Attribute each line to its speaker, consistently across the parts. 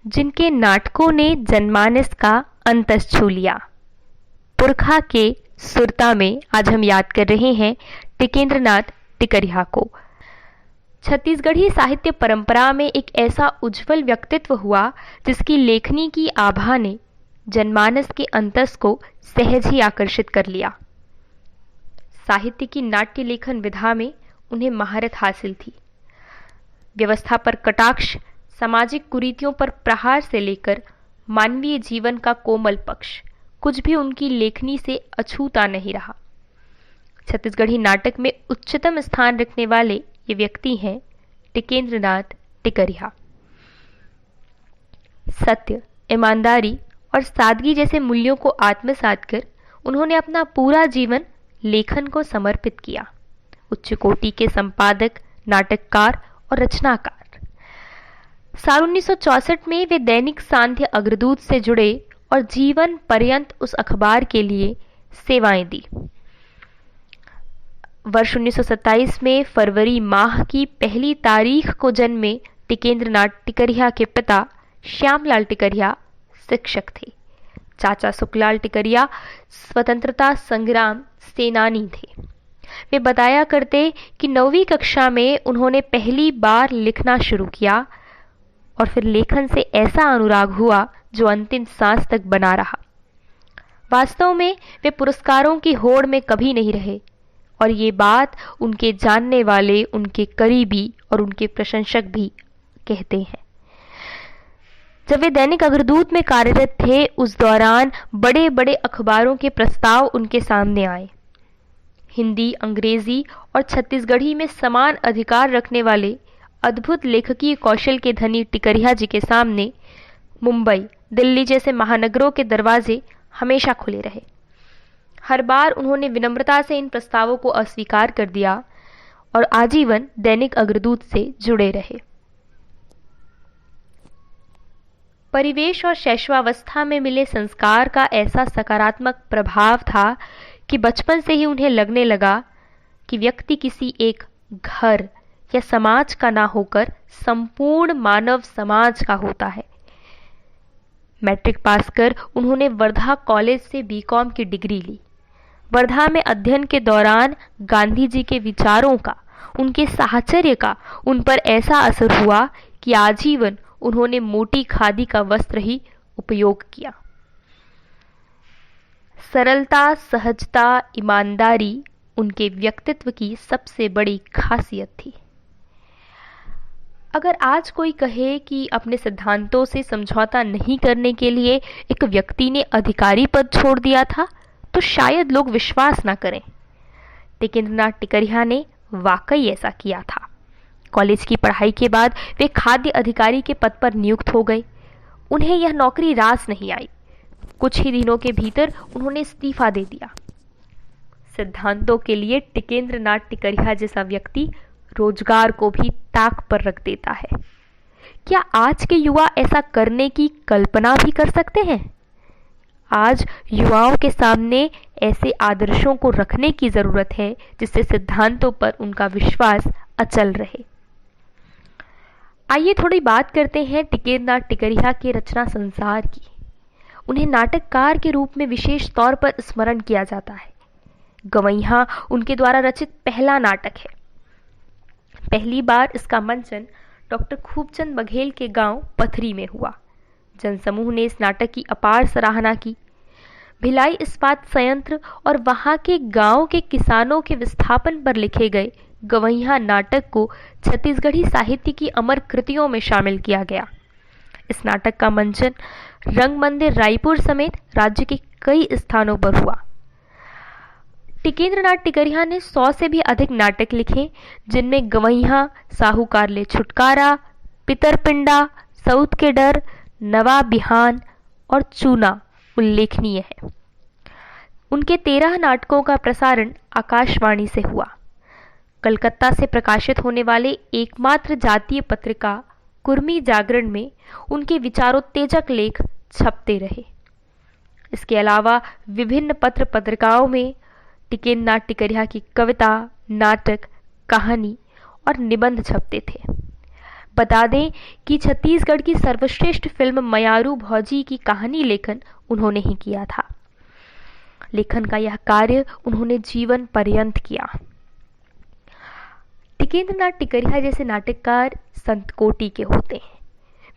Speaker 1: जिनके नाटकों ने जनमानस का अंतस छू लिया। पुरखा के सुरता में आज हम याद कर रहे हैं टिकेंद्र नाथ टिकरिहा को। छत्तीसगढ़ी साहित्य परंपरा में एक ऐसा उज्जवल व्यक्तित्व हुआ जिसकी लेखनी की आभा ने जनमानस के अंतस को सहज ही आकर्षित कर लिया। साहित्य की नाट्य लेखन विधा में उन्हें महारत हासिल थी। व्यवस्था पर कटाक्ष, सामाजिक कुरीतियों पर प्रहार से लेकर मानवीय जीवन का कोमल पक्ष, कुछ भी उनकी लेखनी से अछूता नहीं रहा। छत्तीसगढ़ी नाटक में उच्चतम स्थान रखने वाले ये व्यक्ति हैं टिकेंद्र नाथ टिकरिहा। सत्य, ईमानदारी और सादगी जैसे मूल्यों को आत्मसात कर उन्होंने अपना पूरा जीवन लेखन को समर्पित किया। उच्च कोटि के संपादक, नाटककार और रचनाकार। साल 1964 में वे दैनिक सांध्य अग्रदूत से जुड़े और जीवन पर्यंत उस अखबार के लिए सेवाएं दी। वर्ष 1927 में फरवरी माह की पहली तारीख को जन्मे टिकेंद्र नाथ टिकरिहा के पिता श्यामलाल टिकरिहा शिक्षक थे। चाचा सुखलाल टिकरिहा स्वतंत्रता संग्राम सेनानी थे। वे बताया करते कि 9वीं कक्षा में उन्होंने पहली बार लिखना शुरू किया और फिर लेखन से ऐसा अनुराग हुआ जो अंतिम सांस तक बना रहा। वास्तव में वे पुरस्कारों की होड़ में कभी नहीं रहे और ये बात उनके जानने वाले, उनके करीबी और उनके प्रशंसक भी कहते हैं। जब वे दैनिक अग्रदूत में कार्यरत थे, उस दौरान बड़े बड़े अखबारों के प्रस्ताव उनके सामने आए। हिंदी, अंग्रेजी और छत्तीसगढ़ी में समान अधिकार रखने वाले अद्भुत लेखकीय कौशल के धनी टिकरिहा जी के सामने मुंबई, दिल्ली जैसे महानगरों के दरवाजे हमेशा खुले रहे। हर बार उन्होंने विनम्रता से इन प्रस्तावों को अस्वीकार कर दिया और आजीवन दैनिक अग्रदूत से जुड़े रहे। परिवेश और शैशवावस्था में मिले संस्कार का ऐसा सकारात्मक प्रभाव था कि बचपन से ही उन्हें लगने लगा कि व्यक्ति किसी एक घर या समाज का ना होकर संपूर्ण मानव समाज का होता है। मैट्रिक पास कर उन्होंने वर्धा कॉलेज से बीकॉम की डिग्री ली। वर्धा में अध्ययन के दौरान गांधी जी के विचारों का, उनके साहचर्य का उन पर ऐसा असर हुआ कि आजीवन उन्होंने मोटी खादी का वस्त्र ही उपयोग किया। सरलता, सहजता, ईमानदारी उनके व्यक्तित्व की सबसे बड़ी खासियत थी। अगर आज कोई कहे कि अपने सिद्धांतों से समझौता नहीं करने के लिए एक व्यक्ति ने अधिकारी पद छोड़ दिया था, तो शायद लोग विश्वास ना करें। टिकेंद्र नाथ टिकरिहा ने वाकई ऐसा किया था। कॉलेज की पढ़ाई के बाद वे खाद्य अधिकारी के पद पर नियुक्त हो गए। उन्हें यह नौकरी रास नहीं आई। कुछ ही दिनों के भीतर उन्होंने इस्तीफा दे दिया। सिद्धांतों के लिए टिकेंद्र नाथ टिकरिहा जैसा व्यक्ति रोजगार को भी ताक पर रख देता है। क्या आज के युवा ऐसा करने की कल्पना भी कर सकते हैं? आज युवाओं के सामने ऐसे आदर्शों को रखने की जरूरत है जिससे सिद्धांतों पर उनका विश्वास अचल रहे। आइए थोड़ी बात करते हैं टिकेंद्र नाथ टिकरिहा के रचना संसार की। उन्हें नाटककार के रूप में विशेष तौर पर स्मरण किया जाता है। गवैया उनके द्वारा रचित पहला नाटक है। पहली बार इसका मंचन डॉक्टर खूबचंद बघेल के गांव पथरी में हुआ। जनसमूह ने इस नाटक की अपार सराहना की। भिलाई इस्पात संयंत्र और वहां के गांव के किसानों के विस्थापन पर लिखे गए गवैया नाटक को छत्तीसगढ़ी साहित्य की अमर कृतियों में शामिल किया गया। इस नाटक का मंचन रंगमंदिर रायपुर समेत राज्य के कई स्थानों पर हुआ। टिकेंद्र नाथ टिकरिहा ने 100 से भी अधिक नाटक लिखे, जिनमें गवैया, साहूकार ले छुटकारा, पितरपिंडा, सऊत के डर, नवा बिहान और चूना उल्लेखनीय है। उनके 13 नाटकों का प्रसारण आकाशवाणी से हुआ। कलकत्ता से प्रकाशित होने वाले एकमात्र जातीय पत्रिका कुर्मी जागरण में उनके विचारोत्तेजक लेख छपते रहे। इसके अलावा विभिन्न पत्र पत्रिकाओं में टिकेंद्र नाथ टिकरिहा की कविता, नाटक, कहानी और निबंध छपते थे। बता दें कि छत्तीसगढ़ की सर्वश्रेष्ठ फिल्म मयारू भौजी की कहानी लेखन उन्होंने ही किया था। लेखन का यह कार्य उन्होंने जीवन पर्यंत किया। टिकेंद्र नाथ टिकरिहा जैसे नाटककार संत कोटि के होते हैं।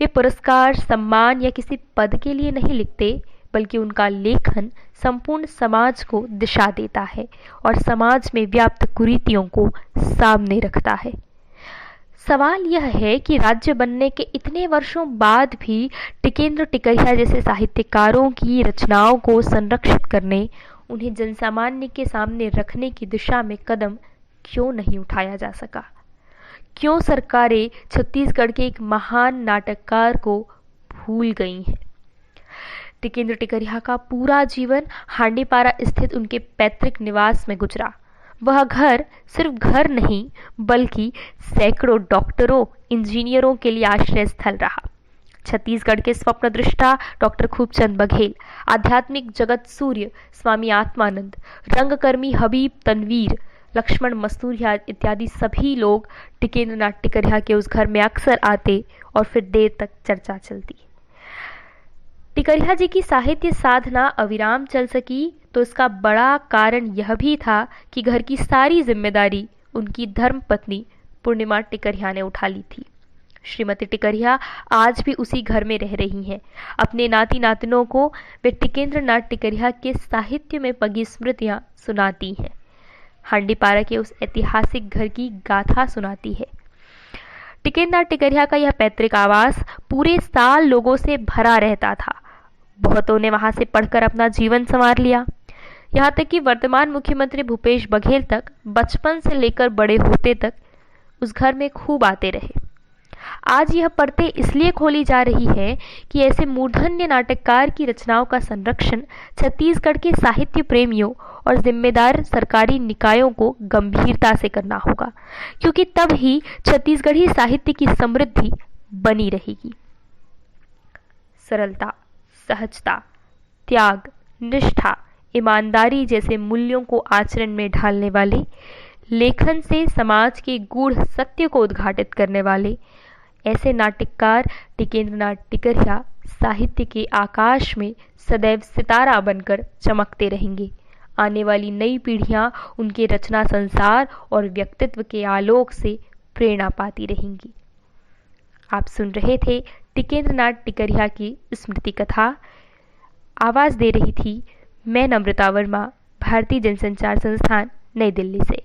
Speaker 1: वे पुरस्कार, सम्मान या किसी पद के लिए नहीं लिखते, बल्कि उनका लेखन संपूर्ण समाज को दिशा देता है और समाज में व्याप्त कुरीतियों को सामने रखता है। सवाल यह है कि राज्य बनने के इतने वर्षों बाद भी टिकेंद्र टिकरिहा जैसे साहित्यकारों की रचनाओं को संरक्षित करने, उन्हें जनसामान्य के सामने रखने की दिशा में कदम क्यों नहीं उठाया जा सका? क्यों सरकारें छत्तीसगढ़ के एक महान नाटककार को भूल गई हैं? टिकेंद्र टिकरिहा का पूरा जीवन हांडीपारा स्थित उनके पैतृक निवास में गुजरा। वह घर सिर्फ घर नहीं, बल्कि सैकड़ों डॉक्टरों, इंजीनियरों के लिए आश्रय स्थल रहा। छत्तीसगढ़ के स्वप्नदृष्टा डॉक्टर खूबचंद बघेल, आध्यात्मिक जगत सूर्य स्वामी आत्मानंद, रंगकर्मी हबीब तनवीर, लक्ष्मण मसूरिया इत्यादि सभी लोग टिकेंद्र नाथ टिकरिहा के उस घर में अक्सर आते और फिर देर तक चर्चा चलती। टिकरिहा जी की साहित्य साधना अविराम चल सकी तो इसका बड़ा कारण यह भी था कि घर की सारी जिम्मेदारी उनकी धर्मपत्नी पूर्णिमा टिकरिहा ने उठा ली थी। श्रीमती टिकरिहा आज भी उसी घर में रह रही हैं। अपने नाती नातिनों को वे टिकेंद्र नाथ टिकरिहा के साहित्य में पगी स्मृतियां सुनाती हैं। हांडीपारा के उस ऐतिहासिक घर की गाथा सुनाती है। टिकेंद्र नाथ टिकरिहा का यह पैतृक आवास पूरे साल लोगों से भरा रहता था। बहुतों ने वहां से पढ़कर अपना जीवन संवार लिया। यहाँ तक कि वर्तमान मुख्यमंत्री भूपेश बघेल तक बचपन से लेकर बड़े होते तक उस घर में खूब आते रहे। आज यह परतें इसलिए खोली जा रही है कि ऐसे मूर्धन्य नाटककार की रचनाओं का संरक्षण छत्तीसगढ़ के साहित्य प्रेमियों और जिम्मेदार सरकारी निकायों को गंभीरता से करना होगा, क्योंकि तब ही छत्तीसगढ़ी साहित्य की समृद्धि बनी रहेगी। सरलता, सहजता, त्याग, निष्ठा, ईमानदारी जैसे मूल्यों को आचरण में ढालने वाले, लेखन से समाज के गूढ़ सत्य को उद्घाटित करने वाले ऐसे नाटककार टिकेंद्र नाथ टिकरिहा साहित्य के आकाश में सदैव सितारा बनकर चमकते रहेंगे। आने वाली नई पीढ़ियां उनके रचना संसार और व्यक्तित्व के आलोक से प्रेरणा पाती रहेंगी। आप सुन रहे थे टिकेंद्र नाथ टिकरिहा की स्मृति कथा। आवाज दे रही थी मैं नम्रता वर्मा, भारतीय जनसंचार संस्थान, नई दिल्ली से।